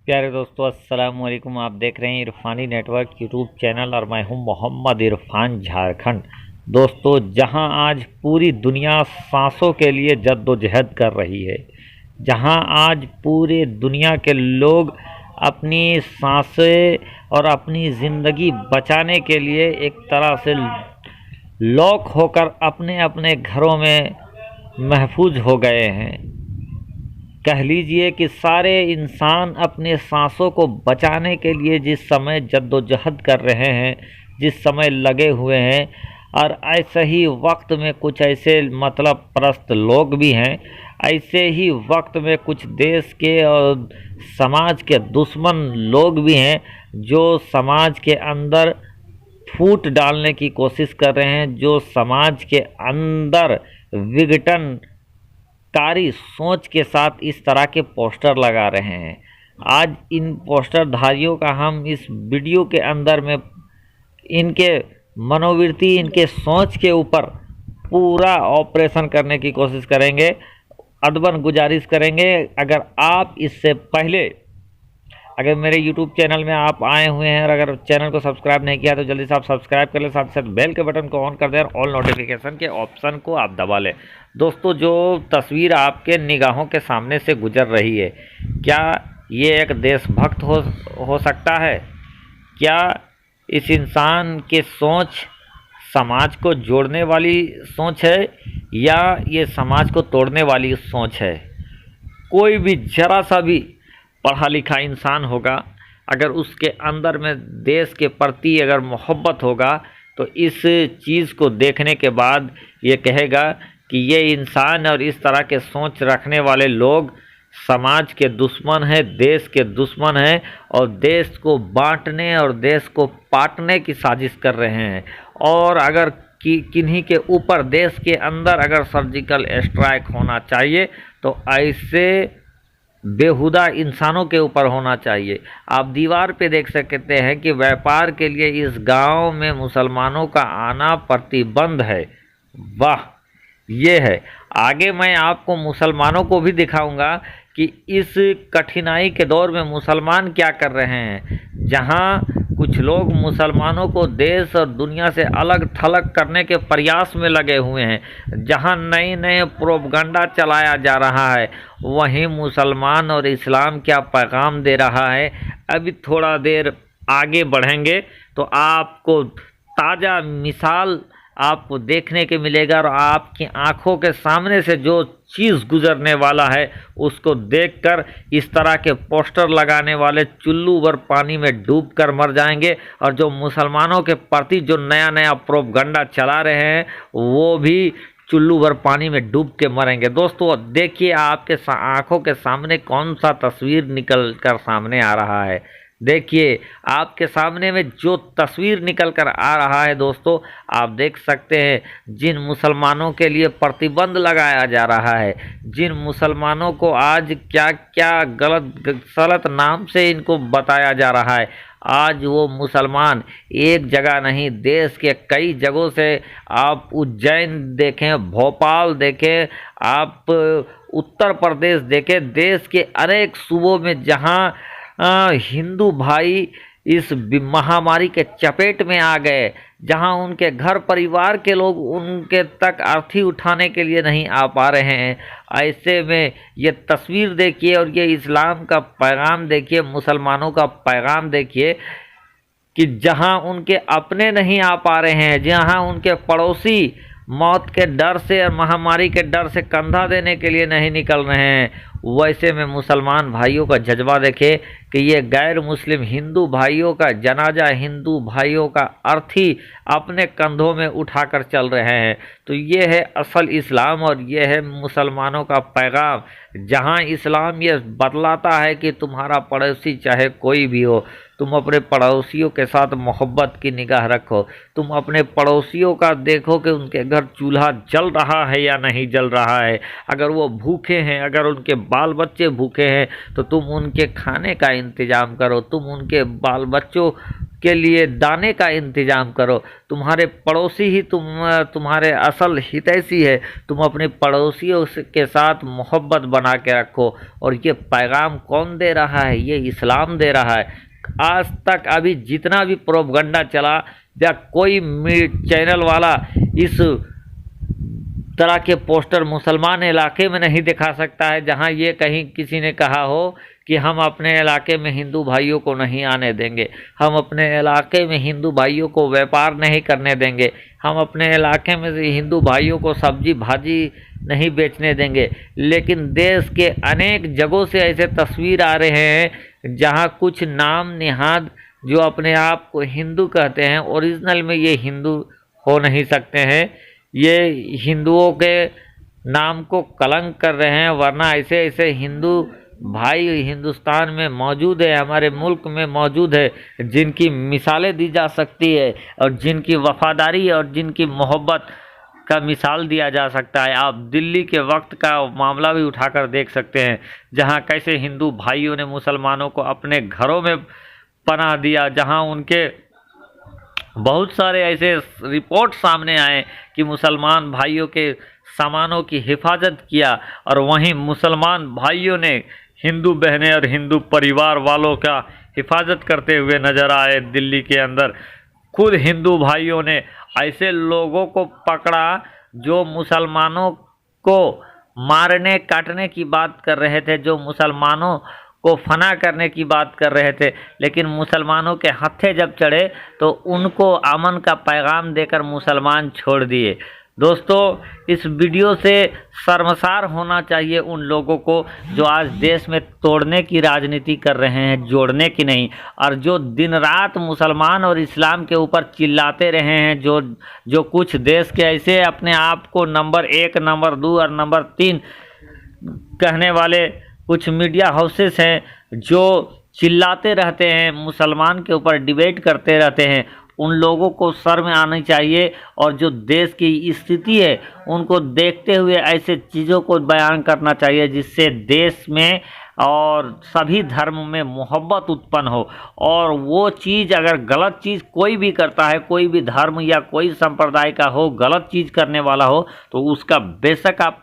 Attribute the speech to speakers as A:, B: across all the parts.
A: प्यारे दोस्तों, अस्सलाम वालेकुम। आप देख रहे हैं इरफानी नेटवर्क यूट्यूब चैनल और मैं हूं मोहम्मद इरफान, झारखंड। दोस्तों, जहां आज पूरी दुनिया सांसों के लिए जद्दोजहद कर रही है, जहां आज पूरे दुनिया के लोग अपनी सांसें और अपनी ज़िंदगी बचाने के लिए एक तरह से लॉक होकर अपने अपने घरों में महफूज हो गए हैं। कह लीजिए कि सारे इंसान अपने सांसों को बचाने के लिए जिस समय जद्दोजहद कर रहे हैं, जिस समय लगे हुए हैं, और ऐसे ही वक्त में कुछ ऐसे मतलब परस्त लोग भी हैं, ऐसे ही वक्त में कुछ देश के और समाज के दुश्मन लोग भी हैं जो समाज के अंदर फूट डालने की कोशिश कर रहे हैं, जो समाज के अंदर विघटन कारी सोच के साथ इस तरह के पोस्टर लगा रहे हैं। आज इन पोस्टरधारियों का हम इस वीडियो के अंदर में इनके मनोवृत्ति, इनके सोच के ऊपर पूरा ऑपरेशन करने की कोशिश करेंगे। अदबन गुजारिश करेंगे, अगर आप इससे पहले अगर मेरे YouTube चैनल में आप आए हुए हैं और अगर चैनल को सब्सक्राइब नहीं किया तो जल्दी से आप सब्सक्राइब कर लें, साथ ही साथ बेल के बटन को ऑन कर दें और ऑल नोटिफिकेशन के ऑप्शन को आप दबा लें। दोस्तों, जो तस्वीर आपके निगाहों के सामने से गुजर रही है, क्या ये एक देशभक्त हो सकता है? क्या इस इंसान की सोच समाज को जोड़ने वाली सोच है या ये समाज को तोड़ने वाली सोच है? कोई भी जरा सा भी पढ़ा लिखा इंसान होगा, अगर उसके अंदर में देश के प्रति अगर मोहब्बत होगा तो इस चीज़ को देखने के बाद ये कहेगा कि ये इंसान और इस तरह के सोच रखने वाले लोग समाज के दुश्मन हैं, देश के दुश्मन हैं और देश को बांटने और देश को पाटने की साजिश कर रहे हैं। और अगर किन्हीं के ऊपर देश के अंदर अगर सर्जिकल स्ट्राइक होना चाहिए तो ऐसे बेहुदा इंसानों के ऊपर होना चाहिए। आप दीवार पे देख सकते हैं कि व्यापार के लिए इस गांव में मुसलमानों का आना प्रतिबंध है। वाह, ये है। आगे मैं आपको मुसलमानों को भी दिखाऊंगा कि इस कठिनाई के दौर में मुसलमान क्या कर रहे हैं। जहां कुछ लोग मुसलमानों को देश और दुनिया से अलग थलग करने के प्रयास में लगे हुए हैं, जहां नए नए प्रोपगंडा चलाया जा रहा है, वहीं मुसलमान और इस्लाम क्या पैगाम दे रहा है। अभी थोड़ा देर आगे बढ़ेंगे तो आपको ताज़ा मिसाल आपको देखने के मिलेगा और आपकी आंखों के सामने से जो चीज़ गुजरने वाला है उसको देखकर इस तरह के पोस्टर लगाने वाले चुल्लू भर पानी में डूब कर मर जाएंगे और जो मुसलमानों के प्रति जो नया नया प्रोपगंडा चला रहे हैं वो भी चुल्लू भर पानी में डूब के मरेंगे। दोस्तों, देखिए आपके आंखों के सामने कौन सा तस्वीर निकल कर सामने आ रहा है। देखिए आपके सामने में जो तस्वीर निकल कर आ रहा है दोस्तों, आप देख सकते हैं जिन मुसलमानों के लिए प्रतिबंध लगाया जा रहा है, जिन मुसलमानों को आज क्या क्या गलत नाम से इनको बताया जा रहा है, आज वो मुसलमान एक जगह नहीं, देश के कई जगहों से, आप उज्जैन देखें, भोपाल देखें, आप उत्तर प्रदेश देखें, देश के अनेक सूबों में जहां हिंदू भाई इस महामारी के चपेट में आ गए, जहां उनके घर परिवार के लोग उनके तक अर्थी उठाने के लिए नहीं आ पा रहे हैं, ऐसे में ये तस्वीर देखिए और ये इस्लाम का पैगाम देखिए, मुसलमानों का पैगाम देखिए कि जहां उनके अपने नहीं आ पा रहे हैं, जहां उनके पड़ोसी मौत के डर से और महामारी के डर से कंधा देने के लिए नहीं निकल रहे हैं, वैसे में मुसलमान भाइयों का जज्बा देखे कि ये गैर मुस्लिम हिंदू भाइयों का जनाजा, हिंदू भाइयों का अर्थी अपने कंधों में उठाकर चल रहे हैं। तो ये है असल इस्लाम और ये है मुसलमानों का पैगाम। जहां इस्लाम ये बतलाता है कि तुम्हारा पड़ोसी चाहे कोई भी हो, तुम अपने पड़ोसियों के साथ मोहब्बत की निगाह रखो, तुम अपने पड़ोसियों का देखो कि उनके घर चूल्हा जल रहा है या नहीं जल रहा है। अगर वो भूखे हैं, अगर उनके बाल बच्चे भूखे हैं तो तुम उनके खाने का इंतज़ाम करो, तुम उनके बाल बच्चों के लिए दाने का इंतजाम करो। तुम्हारे पड़ोसी ही तुम्हारे असल हितैषी है। तुम अपने पड़ोसियों के साथ मोहब्बत बना के रखो। और ये पैगाम कौन दे रहा है? ये इस्लाम दे रहा है। आज तक अभी जितना भी प्रोपगंडा चला या कोई चैनल वाला इस तरह के पोस्टर मुसलमान इलाके में नहीं दिखा सकता है जहां ये कहीं किसी ने कहा हो कि हम अपने इलाके में हिंदू भाइयों को नहीं आने देंगे, हम अपने इलाके में हिंदू भाइयों को व्यापार नहीं करने देंगे, हम अपने इलाके में से हिंदू भाइयों को सब्जी भाजी नहीं बेचने देंगे। लेकिन देश के अनेक जगहों से ऐसे तस्वीर आ रहे हैं जहां कुछ नाम निहाद जो अपने आप को हिंदू कहते हैं, ओरिजिनल में ये हिंदू हो नहीं सकते हैं। ये हिंदुओं के नाम को कलंक कर रहे हैं। वरना ऐसे ऐसे हिंदू भाई हिंदुस्तान में मौजूद है, हमारे मुल्क में मौजूद है, जिनकी मिसालें दी जा सकती है और जिनकी वफादारी और जिनकी मोहब्बत का मिसाल दिया जा सकता है। आप दिल्ली के वक्त का मामला भी उठाकर देख सकते हैं जहां कैसे हिंदू भाइयों ने मुसलमानों को अपने घरों में पनाह दिया, जहां उनके बहुत सारे ऐसे रिपोर्ट सामने आए कि मुसलमान भाइयों के सामानों की हिफाजत किया और वहीं मुसलमान भाइयों ने हिंदू बहनें और हिंदू परिवार वालों का हिफाजत करते हुए नजर आए। दिल्ली के अंदर खुद हिंदू भाइयों ने ऐसे लोगों को पकड़ा जो मुसलमानों को मारने काटने की बात कर रहे थे, जो मुसलमानों को फना करने की बात कर रहे थे। लेकिन मुसलमानों के हत्थे जब चढ़े तो उनको अमन का पैगाम देकर मुसलमान छोड़ दिए। दोस्तों, इस वीडियो से शर्मसार होना चाहिए उन लोगों को जो आज देश में तोड़ने की राजनीति कर रहे हैं, जोड़ने की नहीं। और जो दिन रात मुसलमान और इस्लाम के ऊपर चिल्लाते रहे हैं, जो कुछ देश के ऐसे अपने आप को नंबर 1, नंबर 2 और नंबर 3 कहने वाले कुछ मीडिया हाउसेस हैं जो चिल्लाते रहते हैं, मुसलमान के ऊपर डिबेट करते रहते हैं। उन लोगों को शर्म आनी चाहिए और जो देश की स्थिति है उनको देखते हुए ऐसे चीज़ों को बयान करना चाहिए जिससे देश में और सभी धर्म में मोहब्बत उत्पन्न हो। और वो चीज़ अगर गलत चीज़ कोई भी करता है, कोई भी धर्म या कोई संप्रदाय का हो, गलत चीज़ करने वाला हो, तो उसका बेशक आप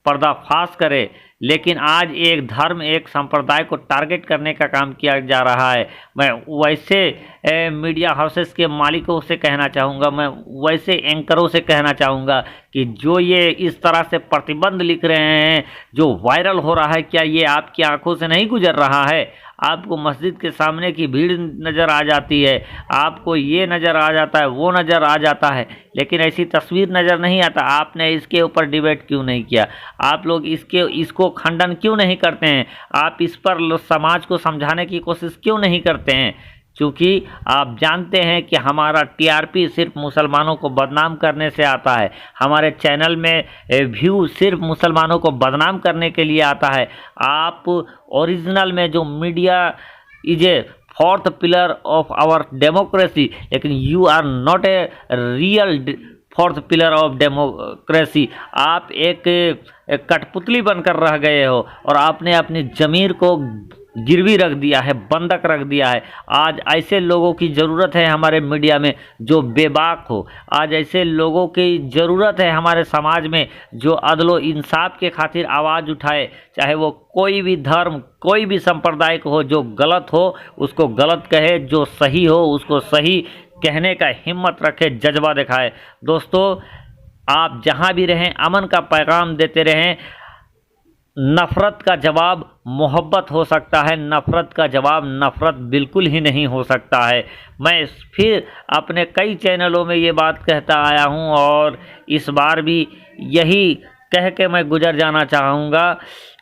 A: पर्दाफाश करे। लेकिन आज एक धर्म, एक संप्रदाय को टारगेट करने का काम किया जा रहा है। मैं वैसे मीडिया हाउसेस के मालिकों से कहना चाहूँगा, मैं वैसे एंकरों से कहना चाहूँगा कि जो ये इस तरह से प्रतिबंध लिख रहे हैं, जो वायरल हो रहा है, क्या ये आपकी आंखों से नहीं गुजर रहा है? आपको मस्जिद के सामने की भीड़ नज़र आ जाती है, आपको ये नज़र आ जाता है, वो नज़र आ जाता है, लेकिन ऐसी तस्वीर नज़र नहीं आता। आपने इसके ऊपर डिबेट क्यों नहीं किया? आप लोग इसको खंडन क्यों नहीं करते हैं? आप इस पर समाज को समझाने की कोशिश क्यों नहीं करते हैं? क्योंकि आप जानते हैं कि हमारा टीआरपी सिर्फ मुसलमानों को बदनाम करने से आता है, हमारे चैनल में व्यू सिर्फ मुसलमानों को बदनाम करने के लिए आता है। आप ओरिजिनल में जो media is a fourth pillar of our democracy, लेकिन you are not a real fourth pillar of democracy. आप एक कठपुतली बनकर रह गए हो और आपने अपनी ज़मीर को गिरवी रख दिया है, बंधक रख दिया है। आज ऐसे लोगों की ज़रूरत है हमारे मीडिया में जो बेबाक हो। आज ऐसे लोगों की ज़रूरत है हमारे समाज में जो अदलो इंसाफ के खातिर आवाज़ उठाए, चाहे वो कोई भी धर्म, कोई भी संप्रदाय को हो। जो गलत हो उसको गलत कहे, जो सही हो उसको सही कहने का हिम्मत रखे, जज्बा दिखाए। दोस्तों, आप जहाँ भी रहें अमन का पैगाम देते रहें। नफ़रत का जवाब मोहब्बत हो सकता है, नफ़रत का जवाब नफ़रत बिल्कुल ही नहीं हो सकता है। मैं फिर अपने कई चैनलों में ये बात कहता आया हूँ और इस बार भी यही कह के मैं गुजर जाना चाहूँगा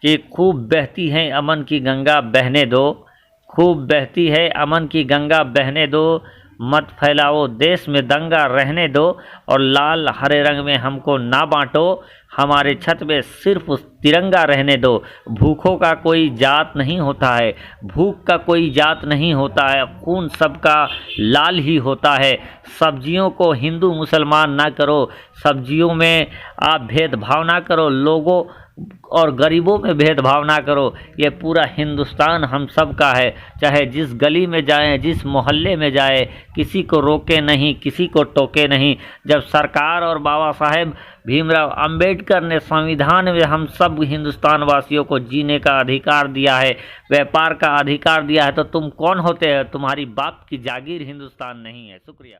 A: कि खूब बहती है अमन की गंगा बहने दो, खूब बहती है अमन की गंगा बहने दो, मत फैलाओ देश में दंगा रहने दो और लाल हरे रंग में हमको ना बांटो, हमारे छत में सिर्फ तिरंगा रहने दो। भूखों का कोई जात नहीं होता है, भूख का कोई जात नहीं होता है, खून सबका लाल ही होता है। सब्जियों को हिंदू मुसलमान ना करो, सब्जियों में आप भेदभाव ना करो, और गरीबों में भेदभाव ना करो। ये पूरा हिंदुस्तान हम सब का है, चाहे जिस गली में जाएं, जिस मोहल्ले में जाए, किसी को रोके नहीं, किसी को टोके नहीं। जब सरकार और बाबा साहेब भीमराव अंबेडकर ने संविधान में हम सब हिंदुस्तान वासियों को जीने का अधिकार दिया है, व्यापार का अधिकार दिया है, तो तुम कौन होते हैं? तुम्हारी बाप की जागीर हिंदुस्तान नहीं है। शुक्रिया।